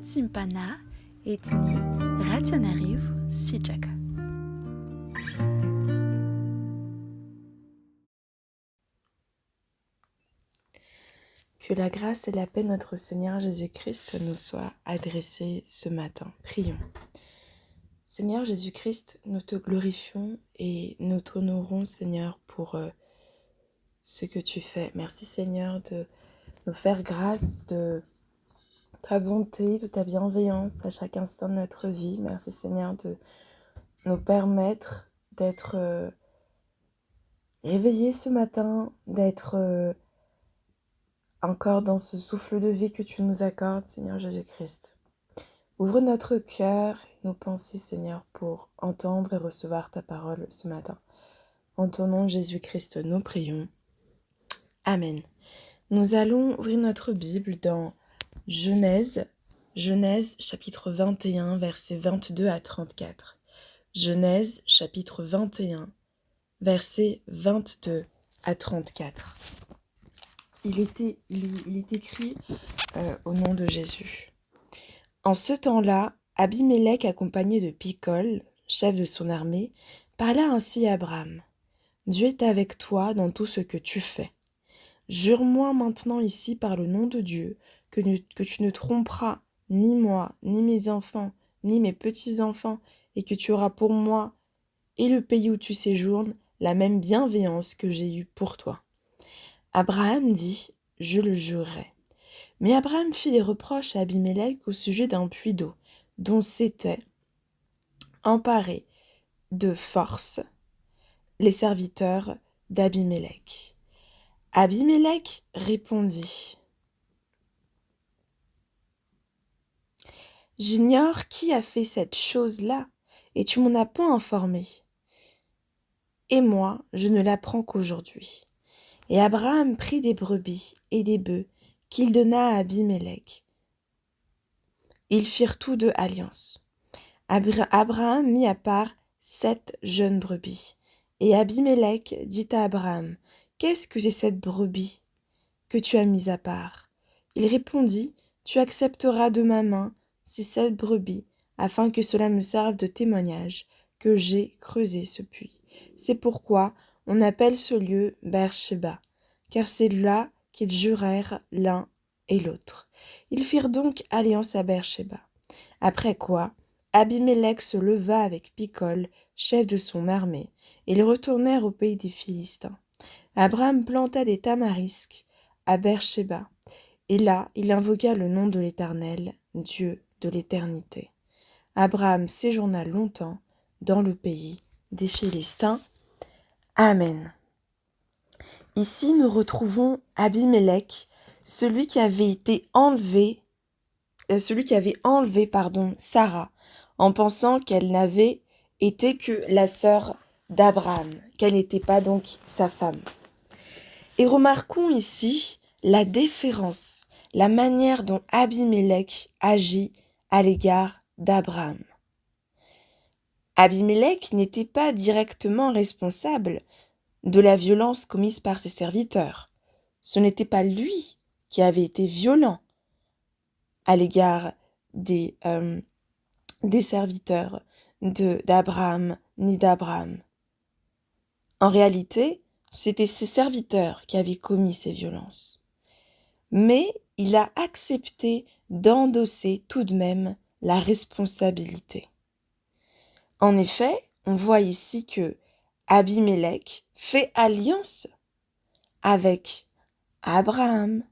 simpana etni rationariv sijaka. Que la grâce et la paix de notre Seigneur Jésus-Christ nous soient adressées ce matin. Prions. Seigneur Jésus-Christ, nous te glorifions et nous t'honorons, Seigneur, pour ce que tu fais. Merci, Seigneur, de nous faire grâce de ta bonté, de ta bienveillance à chaque instant de notre vie. Merci, Seigneur, de nous permettre d'être réveillés ce matin, d'être encore dans ce souffle de vie que tu nous accordes, Seigneur Jésus-Christ. Ouvre notre cœur et nos pensées, Seigneur, pour entendre et recevoir ta parole ce matin. En ton nom, Jésus-Christ, nous prions. Amen. Nous allons ouvrir notre Bible dans Genèse chapitre 21, versets 22 à 34. Genèse chapitre 21, versets 22 à 34. Il est écrit au nom de Jésus. En ce temps-là, Abimélec, accompagné de Picol, chef de son armée, parla ainsi à Abraham. « Dieu est avec toi dans tout ce que tu fais. Jure-moi maintenant ici par le nom de Dieu que tu ne tromperas ni moi, ni mes enfants, ni mes petits-enfants, et que tu auras pour moi et le pays où tu séjournes la même bienveillance que j'ai eue pour toi. » Abraham dit, « Je le jurerai. » Mais Abraham fit des reproches à Abimélec au sujet d'un puits d'eau, dont s'étaient emparés de force les serviteurs d'Abimélec. Abimélec répondit, « J'ignore qui a fait cette chose-là, et tu m'en as point informé. Et moi, je ne l'apprends qu'aujourd'hui. » Et Abraham prit des brebis et des bœufs qu'il donna à Abimélec. Ils firent tous deux alliance. Abraham mit à part 7 jeunes brebis. Et Abimélec dit à Abraham, « Qu'est-ce que c'est cette brebis que tu as mise à part ?» Il répondit, « Tu accepteras de ma main ces 7 brebis, afin que cela me serve de témoignage que j'ai creusé ce puits. C'est pourquoi on appelle ce lieu Beer-Shéba, car c'est là qu'ils jurèrent l'un et l'autre. Ils firent donc alliance à Beer-Shéba. Après quoi, Abimélec se leva avec Picol, chef de son armée, et ils retournèrent au pays des Philistins. Abraham planta des tamarisques à Beer-Shéba, et là il invoqua le nom de l'Éternel, Dieu de l'éternité. Abraham séjourna longtemps dans le pays des Philistins. Amen. Ici, nous retrouvons Abimélec, celui qui avait enlevé Sarah, en pensant qu'elle n'avait été que la sœur d'Abraham, qu'elle n'était pas donc sa femme. Et remarquons ici la déférence, la manière dont Abimélec agit à l'égard d'Abraham. Abimélec n'était pas directement responsable de la violence commise par ses serviteurs. Ce n'était pas lui qui avait été violent à l'égard des serviteurs d'Abraham ni d'Abraham. En réalité, c'était ses serviteurs qui avaient commis ces violences. Mais il a accepté d'endosser tout de même la responsabilité. En effet, on voit ici que Abimélec fait alliance avec Abraham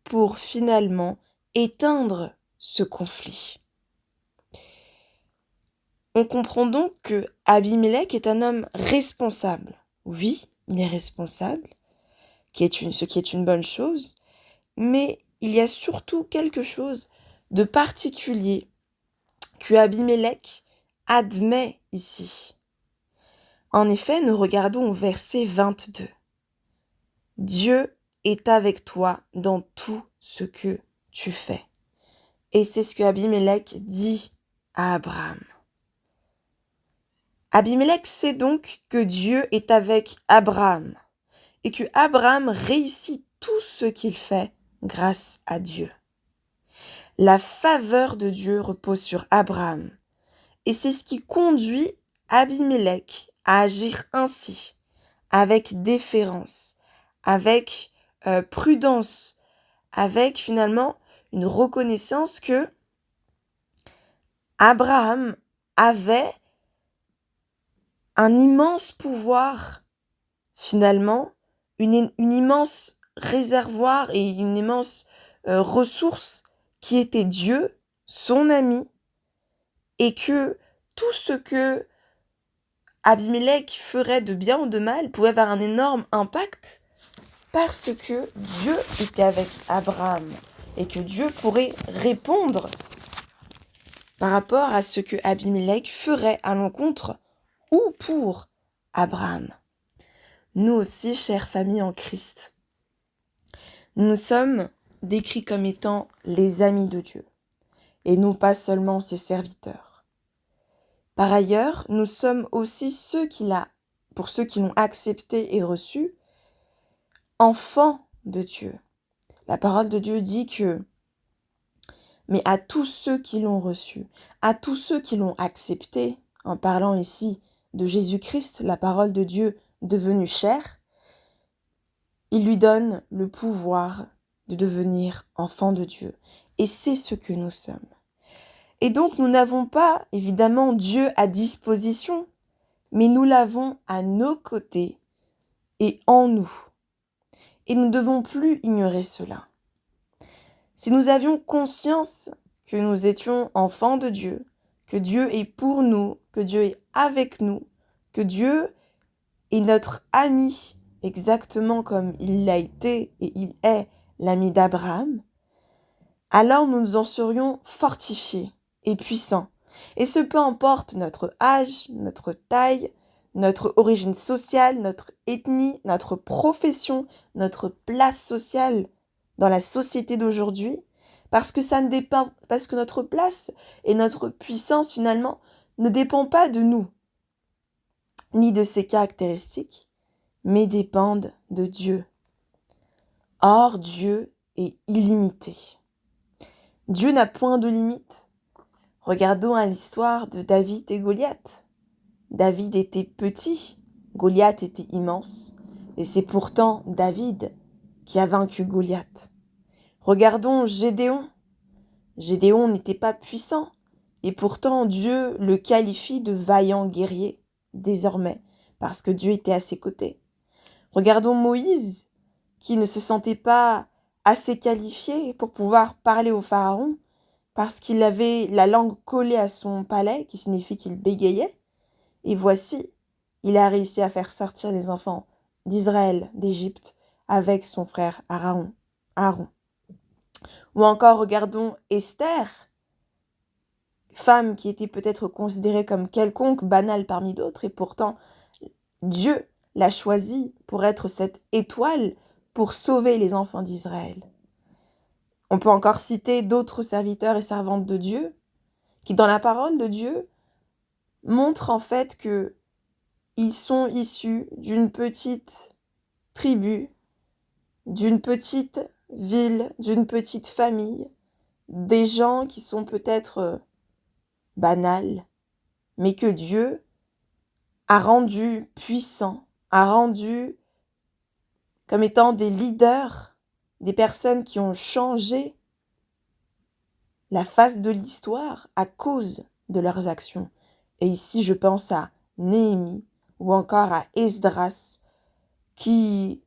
pour finalement éteindre ce conflit. On comprend donc que Abimélec est un homme responsable. Oui, il est responsable, ce qui est une bonne chose, mais il y a surtout quelque chose de particulier que Abimélec admet ici. En effet, nous regardons au verset 22. « Dieu est avec toi dans tout ce que tu fais. » Et c'est ce que Abimélec dit à Abraham. Abimélec sait donc que Dieu est avec Abraham et que Abraham réussit tout ce qu'il fait grâce à Dieu. La faveur de Dieu repose sur Abraham. Et c'est ce qui conduit Abimélec à agir ainsi, avec déférence, avec prudence, avec finalement une reconnaissance que Abraham avait un immense pouvoir, finalement, une immense réservoir et une immense ressource qui était Dieu, son ami, et que tout ce que Abimélec ferait de bien ou de mal pouvait avoir un énorme impact parce que Dieu était avec Abraham et que Dieu pourrait répondre par rapport à ce que Abimélec ferait à l'encontre ou pour Abraham. Nous aussi, chère famille en Christ, nous sommes décrits comme étant les amis de Dieu et non pas seulement ses serviteurs. Par ailleurs, nous sommes aussi pour ceux qui l'ont accepté et reçu, enfants de Dieu. La parole de Dieu dit que, mais à tous ceux qui l'ont reçu, à tous ceux qui l'ont accepté, en parlant ici de Jésus-Christ, la parole de Dieu devenue chair, il lui donne le pouvoir de devenir enfant de Dieu. Et c'est ce que nous sommes. Et donc nous n'avons pas évidemment Dieu à disposition, mais nous l'avons à nos côtés et en nous. Et nous ne devons plus ignorer cela. Si nous avions conscience que nous étions enfants de Dieu, que Dieu est pour nous, que Dieu est avec nous, que Dieu est notre ami, exactement comme il l'a été et il est l'ami d'Abraham, alors nous nous en serions fortifiés et puissants. Et ce peu importe notre âge, notre taille, notre origine sociale, notre ethnie, notre profession, notre place sociale dans la société d'aujourd'hui, parce que notre place et notre puissance finalement ne dépend pas de nous, ni de ses caractéristiques, mais dépendent de Dieu. Or, Dieu est illimité. Dieu n'a point de limite. Regardons à l'histoire de David et Goliath. David était petit, Goliath était immense, et c'est pourtant David qui a vaincu Goliath. Regardons Gédéon. Gédéon n'était pas puissant, et pourtant Dieu le qualifie de vaillant guerrier, désormais, parce que Dieu était à ses côtés. Regardons Moïse, qui ne se sentait pas assez qualifié pour pouvoir parler au pharaon, parce qu'il avait la langue collée à son palais, qui signifie qu'il bégayait. Et voici, il a réussi à faire sortir les enfants d'Israël, d'Égypte, avec son frère Aaron. Ou encore, regardons Esther, femme qui était peut-être considérée comme quelconque, banale parmi d'autres, et pourtant Dieu l'a choisie pour être cette étoile pour sauver les enfants d'Israël. On peut encore citer d'autres serviteurs et servantes de Dieu qui, dans la parole de Dieu, montrent en fait que ils sont issus d'une petite tribu, d'une petite ville, d'une petite famille, des gens qui sont peut-être banals, mais que Dieu a rendu puissants, a rendu comme étant des leaders, des personnes qui ont changé la face de l'histoire à cause de leurs actions. Et ici, je pense à Néhémie ou encore à Esdras, qui,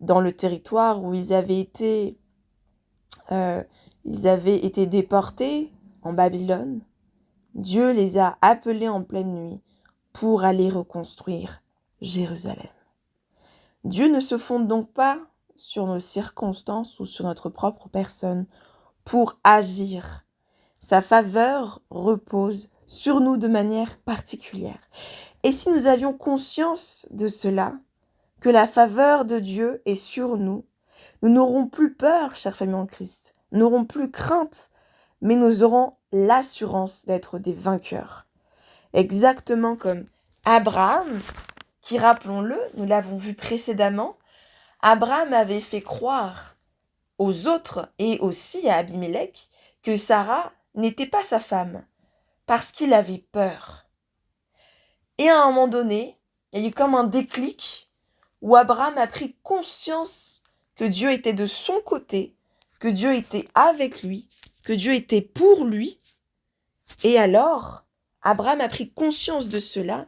dans le territoire où ils avaient été déportés en Babylone, Dieu les a appelés en pleine nuit pour aller reconstruire Jérusalem. Dieu ne se fonde donc pas sur nos circonstances ou sur notre propre personne pour agir. Sa faveur repose sur nous de manière particulière. Et si nous avions conscience de cela, que la faveur de Dieu est sur nous, nous n'aurons plus peur, chère famille en Christ, nous n'aurons plus crainte, mais nous aurons l'assurance d'être des vainqueurs. Exactement comme Abraham, qui, rappelons-le, nous l'avons vu précédemment, Abraham avait fait croire aux autres et aussi à Abimélec que Sarah n'était pas sa femme, parce qu'il avait peur. Et à un moment donné, il y a eu comme un déclic où Abraham a pris conscience que Dieu était de son côté, que Dieu était avec lui, que Dieu était pour lui. Et alors, Abraham a pris conscience de cela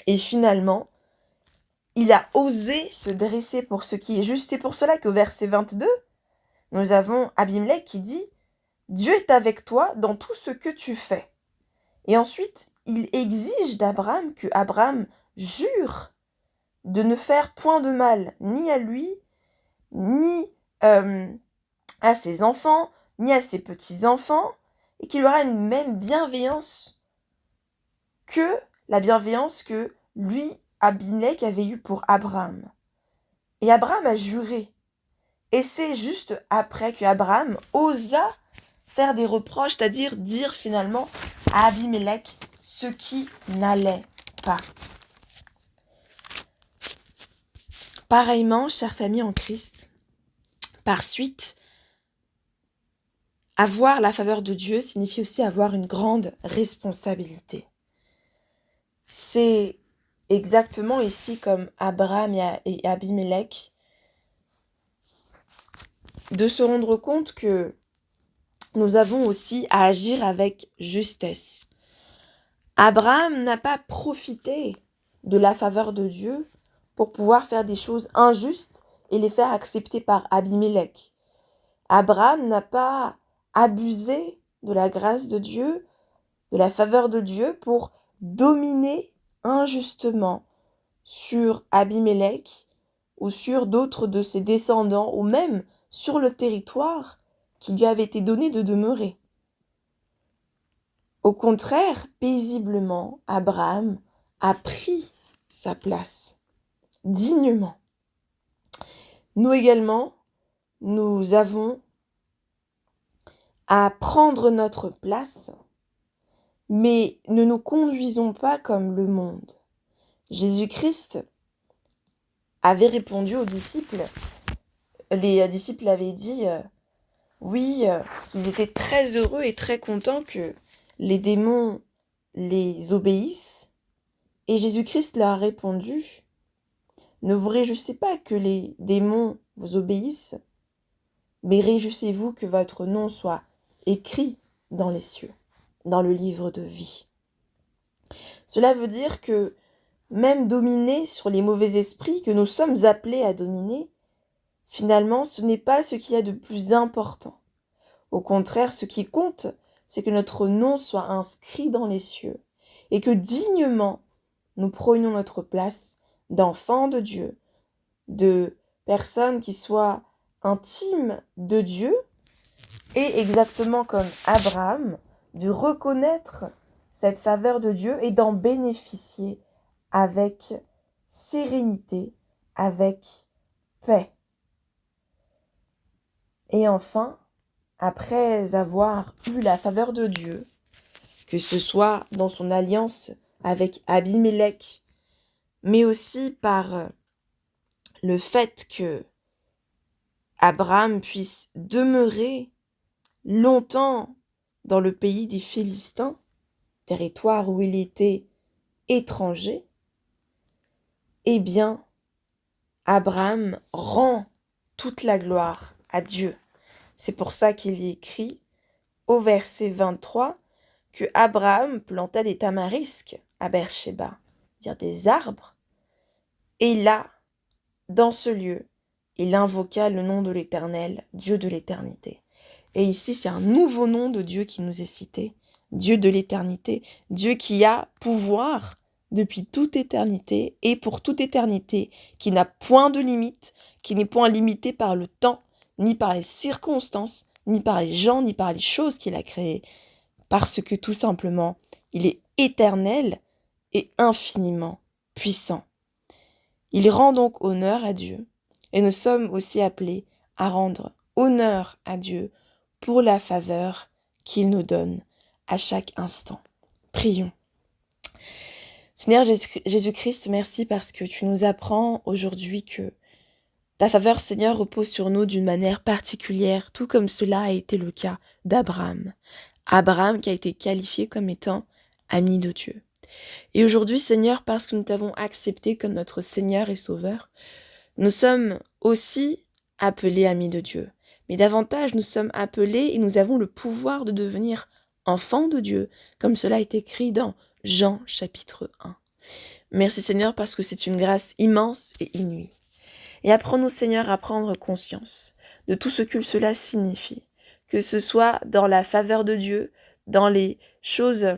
et finalement, il a osé se dresser pour ce qui est juste. C'est pour cela qu'au verset 22, nous avons Abimelech qui dit « Dieu est avec toi dans tout ce que tu fais ». Et ensuite, il exige d'Abraham que Abraham jure de ne faire point de mal, ni à lui, ni à ses enfants, ni à ses petits-enfants, et qu'il aura une même bienveillance que la bienveillance que lui, Abimelech, avait eue pour Abraham. Et Abraham a juré. Et c'est juste après que Abraham osa faire des reproches, c'est-à-dire dire finalement à Abimelech ce qui n'allait pas. Pareillement, chère famille en Christ, par suite, avoir la faveur de Dieu signifie aussi avoir une grande responsabilité. C'est exactement ici comme Abraham et Abimelech de se rendre compte que nous avons aussi à agir avec justesse. Abraham n'a pas profité de la faveur de Dieu pour pouvoir faire des choses injustes et les faire accepter par Abimelech. Abraham n'a pas abusé de la grâce de Dieu, de la faveur de Dieu pour dominer injustement sur Abimelech ou sur d'autres de ses descendants ou même sur le territoire qui lui avait été donné de demeurer. Au contraire, paisiblement, Abraham a pris sa place, dignement. Nous également, nous avons à prendre notre place, mais ne nous conduisons pas comme le monde. Jésus-Christ avait répondu aux disciples. Les disciples avaient dit, qu'ils étaient très heureux et très contents que les démons les obéissent. Et Jésus-Christ leur a répondu, ne vous réjouissez pas que les démons vous obéissent, mais réjouissez-vous que votre nom soit écrit dans les cieux, dans le livre de vie. Cela veut dire que même dominer sur les mauvais esprits que nous sommes appelés à dominer, finalement, ce n'est pas ce qu'il y a de plus important. Au contraire, ce qui compte, c'est que notre nom soit inscrit dans les cieux et que dignement, nous prenions notre place d'enfants de Dieu, de personnes qui soient intimes de Dieu et exactement comme Abraham, de reconnaître cette faveur de Dieu et d'en bénéficier avec sérénité, avec paix. Et enfin, après avoir eu la faveur de Dieu, que ce soit dans son alliance avec Abimelech, mais aussi par le fait que Abraham puisse demeurer longtemps dans le pays des Philistins, territoire où il était étranger, eh bien, Abraham rend toute la gloire à Dieu. C'est pour ça qu'il y écrit au verset 23 que Abraham planta des tamarisques à Beersheba, c'est-à-dire des arbres, et là, dans ce lieu, il invoqua le nom de l'Éternel, Dieu de l'éternité. Et ici, c'est un nouveau nom de Dieu qui nous est cité, Dieu de l'éternité, Dieu qui a pouvoir depuis toute éternité et pour toute éternité, qui n'a point de limite, qui n'est point limité par le temps, ni par les circonstances, ni par les gens, ni par les choses qu'il a créées, parce que tout simplement, il est éternel et infiniment puissant. Il rend donc honneur à Dieu, et nous sommes aussi appelés à rendre honneur à Dieu pour la faveur qu'il nous donne à chaque instant. Prions. Seigneur Jésus-Christ, merci parce que tu nous apprends aujourd'hui que Ta faveur, Seigneur, repose sur nous d'une manière particulière, tout comme cela a été le cas d'Abraham. Abraham qui a été qualifié comme étant ami de Dieu. Et aujourd'hui, Seigneur, parce que nous t'avons accepté comme notre Seigneur et Sauveur, nous sommes aussi appelés amis de Dieu. Mais davantage, nous sommes appelés et nous avons le pouvoir de devenir enfants de Dieu, comme cela est écrit dans Jean chapitre 1. Merci Seigneur parce que c'est une grâce immense et inouïe. Et apprends-nous Seigneur à prendre conscience de tout ce que cela signifie, que ce soit dans la faveur de Dieu, dans les choses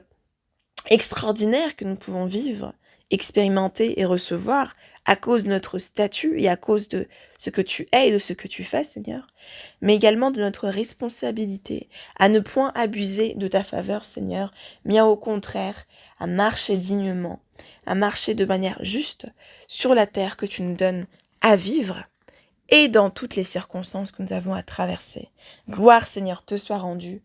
extraordinaires que nous pouvons vivre, expérimenter et recevoir à cause de notre statut et à cause de ce que tu es et de ce que tu fais, Seigneur, mais également de notre responsabilité à ne point abuser de ta faveur, Seigneur, mais au contraire à marcher dignement, à marcher de manière juste sur la terre que tu nous donnes à vivre et dans toutes les circonstances que nous avons à traverser. Gloire, Seigneur, te soit rendue